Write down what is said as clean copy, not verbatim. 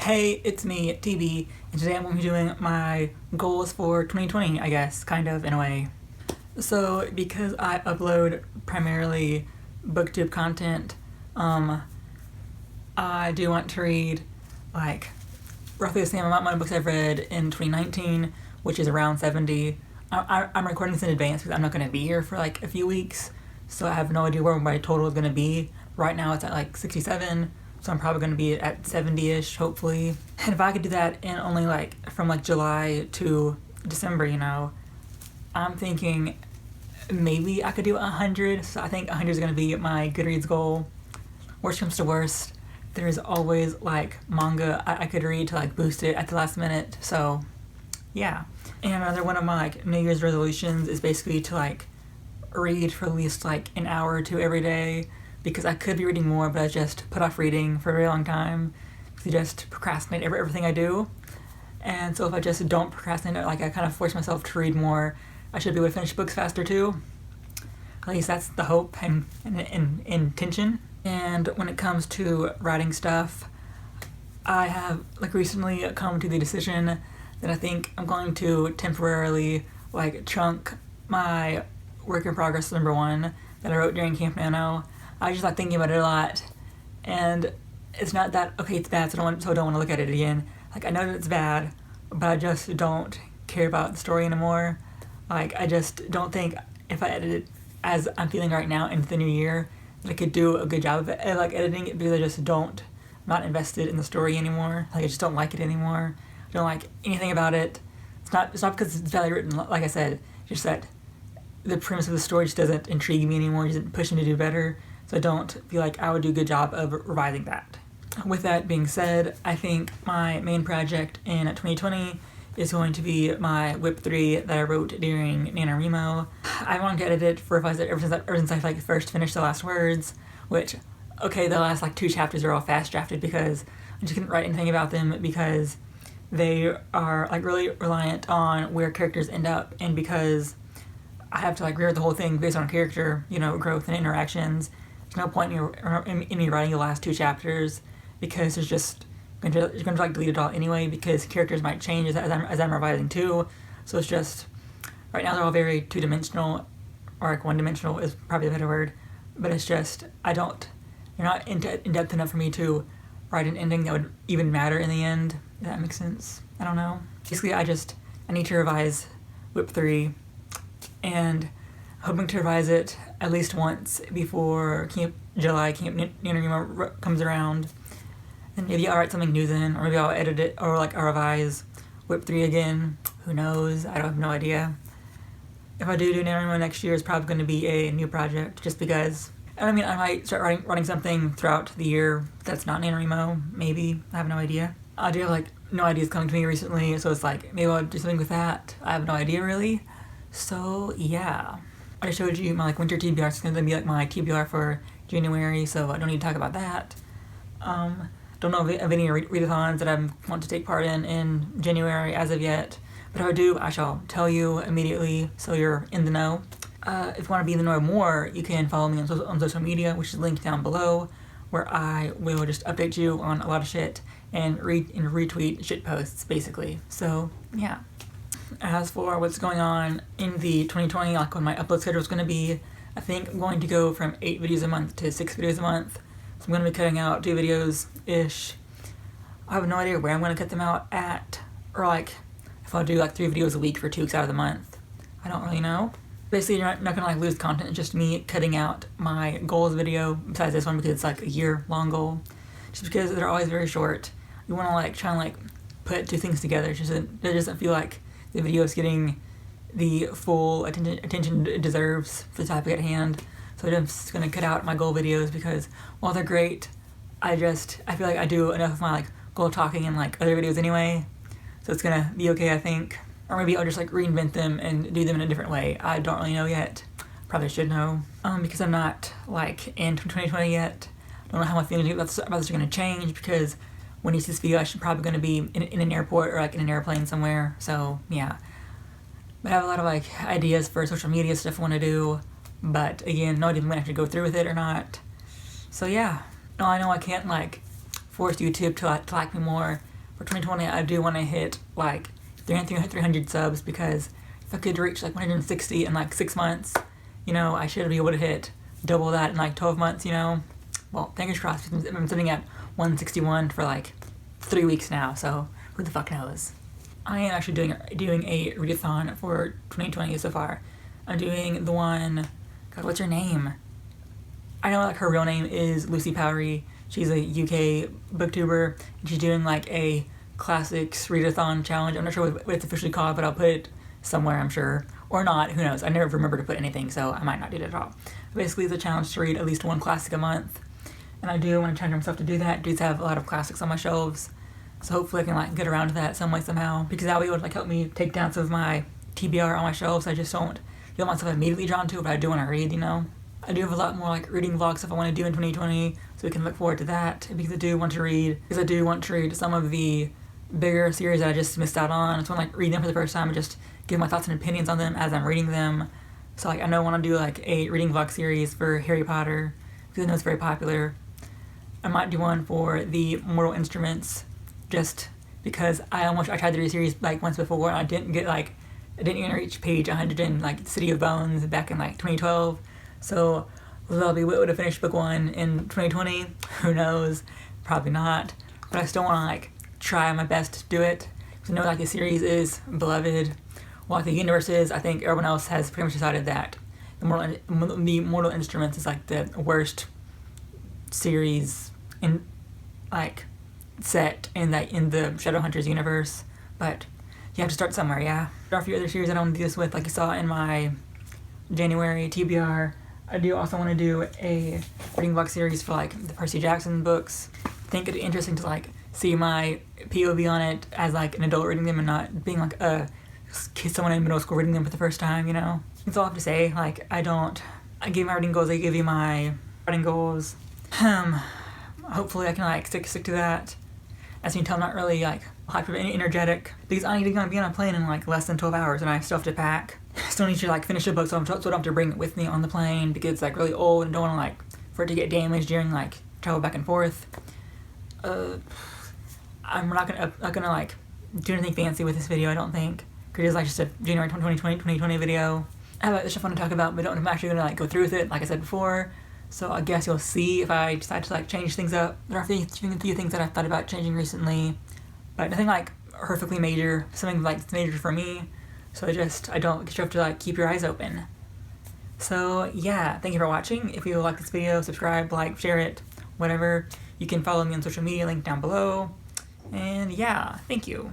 Hey, it's me, TB, and today I'm going to be doing my goals for 2020, I guess, kind of, in a way. So, because I upload primarily booktube content, I do want to read, like, roughly the same amount of books I've read in 2019, which is around 70. I'm recording this in advance because I'm not going to be here for, like, a few weeks, so I have no idea where my total is going to be. Right now it's at, like, 67. So I'm probably going to be at 70-ish, hopefully. And if I could do that in only, like, from, like, July to December, I'm thinking maybe I could do 100. So I think 100 is going to be my Goodreads goal. Worst comes to worst, there's always, like, manga I could read to, like, boost it at the last minute. So, yeah. And another one of my, like, New Year's resolutions is basically to, like, read for at least, like, an hour or two every day. Because I could be reading more, but I just put off reading for a very long time because I just procrastinate everything I do. And so if I just don't procrastinate, like, I kind of force myself to read more, I should be able to finish books faster too. At least that's the hope and intention. And when it comes to writing stuff, I have, like, recently come to the decision that I think I'm going to temporarily, like, chunk my work in progress #1 that I wrote during Camp Nano. I just like thinking about it a lot, and it's not that, okay, it's bad, so I don't want to look at it again. Like, I know that it's bad, but I just don't care about the story anymore. Like, I just don't think if I edit it as I'm feeling right now into the new year, that I could do a good job of it, like, editing it, because I'm not invested in the story anymore. Like, I just don't like it anymore. I don't like anything about it. It's not because it's badly written, like I said, just that the premise of the story just doesn't intrigue me anymore, it doesn't push me to do better. So I don't feel like I would do a good job of revising that. With that being said, I think my main project in 2020 is going to be my Whip 3 that I wrote during NaNoWriMo. I wanted to edit it for ever since I like first finished the last words, which, okay, the last like 2 chapters are all fast drafted because I just couldn't write anything about them because they are like really reliant on where characters end up, and because I have to like rewrite the whole thing based on character, growth and interactions. There's no point in me writing the last 2 chapters because you're going to like delete it all anyway because characters might change as I'm revising too. So it's just, right now they're all very 2-dimensional, or like 1-dimensional is probably a better word. But it's just, they're not in depth enough for me to write an ending that would even matter in the end. If that makes sense. I don't know. Basically, I need to revise Whip 3, and hoping to revise it at least once before July Camp NaNoWriMo comes around. And maybe I'll write something new then, or maybe I'll edit it, or like I'll revise Whip 3 again. Who knows? I have no idea. If I do NaNoWriMo next year, it's probably going to be a new project, just because. I mean, I might start writing something throughout the year that's not NaNoWriMo, maybe. I have no idea. I do have like no ideas coming to me recently, so it's like, maybe I'll do something with that. I have no idea really. So, yeah. I showed you my like winter TBR, so it's going to be like my TBR for January, so I don't need to talk about that. Don't know of any readathons that I want to take part in January as of yet, but if I do, I shall tell you immediately, so you're in the know. If you want to be in the know more, you can follow me on social media, which is linked down below, where I will just update you on a lot of shit and retweet shit posts, basically. So, yeah. As for what's going on in the 2020, like what my upload schedule is going to be, I think I'm going to go from 8 videos a month to 6 videos a month. So I'm going to be cutting out 2 videos-ish. I have no idea where I'm going to cut them out at, or like if I'll do like 3 videos a week for 2 weeks out of the month. I don't really know. Basically, you're not going to like lose content, it's just me cutting out my goals video, besides this one because it's like a year-long goal. Just because they're always very short. You want to like try and like put 2 things together. It doesn't feel like the video is getting the full attention it deserves for the topic at hand. So I'm just going to cut out my goal videos because while they're great, I feel like I do enough of my like goal talking in like other videos anyway. So it's going to be okay, I think. Or maybe I'll just like reinvent them and do them in a different way. I don't really know yet. Probably should know. Because I'm not like in 2020 yet. I don't know how my feelings about this are going to change, because when you see this video, I should probably going to be in an airport or like in an airplane somewhere. So yeah, but I have a lot of like ideas for social media stuff I want to do, but again, no idea if I'm going to actually go through with it or not. So yeah, no, I know I can't like force YouTube to like me more for 2020, I do want to hit like 300 subs, because if I could reach like 160 in like 6 months, you know, I should be able to hit double that in like 12 months, you know. Well, fingers crossed. I've been sitting at 161 for like 3 weeks now, so who the fuck knows. I am actually doing a readathon for 2020 so far. I'm doing the one, God, what's her name? I know like her real name is Lucy Powery. She's a UK booktuber, and she's doing like a classics readathon challenge. I'm not sure what it's officially called, but I'll put it somewhere, I'm sure. Or not, who knows. I never remember to put anything, so I might not do it at all. Basically, it's a challenge to read at least one classic a month. And I do want to challenge myself to do that. I do have a lot of classics on my shelves. So hopefully I can like get around to that some way somehow, because that way it would like help me take down some of my TBR on my shelves. I just don't feel myself immediately drawn to it, but I do want to read, you know. I do have a lot more like reading vlog stuff I want to do in 2020, so we can look forward to that, because I do want to read some of the bigger series that I just missed out on. I just want to like read them for the first time and just give my thoughts and opinions on them as I'm reading them. So like I know I want to do like a reading vlog series for Harry Potter, because I know it's very popular. I might do one for the Mortal Instruments, just because I tried to read a series like once before, and I didn't even reach page 100 in like City of Bones back in like 2012. So will I be able to finish book 1 in 2020? Who knows? Probably not. But I still want to like try my best to do it, because I know like the series is beloved. Well, like the universe is. I think everyone else has pretty much decided that the Mortal Instruments is like the worst series in like set in the Shadowhunters universe. But you have to start somewhere, yeah. There are a few other series that I want to do this with, like you saw in my January TBR. I do also want to do a reading vlog series for like the Percy Jackson books. I think it'd be interesting to like see my POV on it as like an adult reading them, and not being like someone in middle school reading them for the first time, you know. That's all I have to say. Like I give my reading goals, I give you my writing goals. Hopefully I can like stick to that. As you can tell, I'm not really like hyper energetic, because I need to be on a plane in like less than 12 hours, and I still have to pack. Still need to like finish the book, so I don't have to bring it with me on the plane, because it's like really old and don't want to like for it to get damaged during like travel back and forth. I'm not gonna like do anything fancy with this video, I don't think, because it's like just a January 2020 video. I have other stuff I want to talk about, but I'm actually gonna like go through with it, like I said before. So I guess you'll see if I decide to like change things up. There are a few things that I've thought about changing recently, but nothing like horrifically major. Something like major for me. So you have to like keep your eyes open. So yeah, thank you for watching. If you like this video, subscribe, like, share it, whatever. You can follow me on social media, link down below. And yeah, thank you.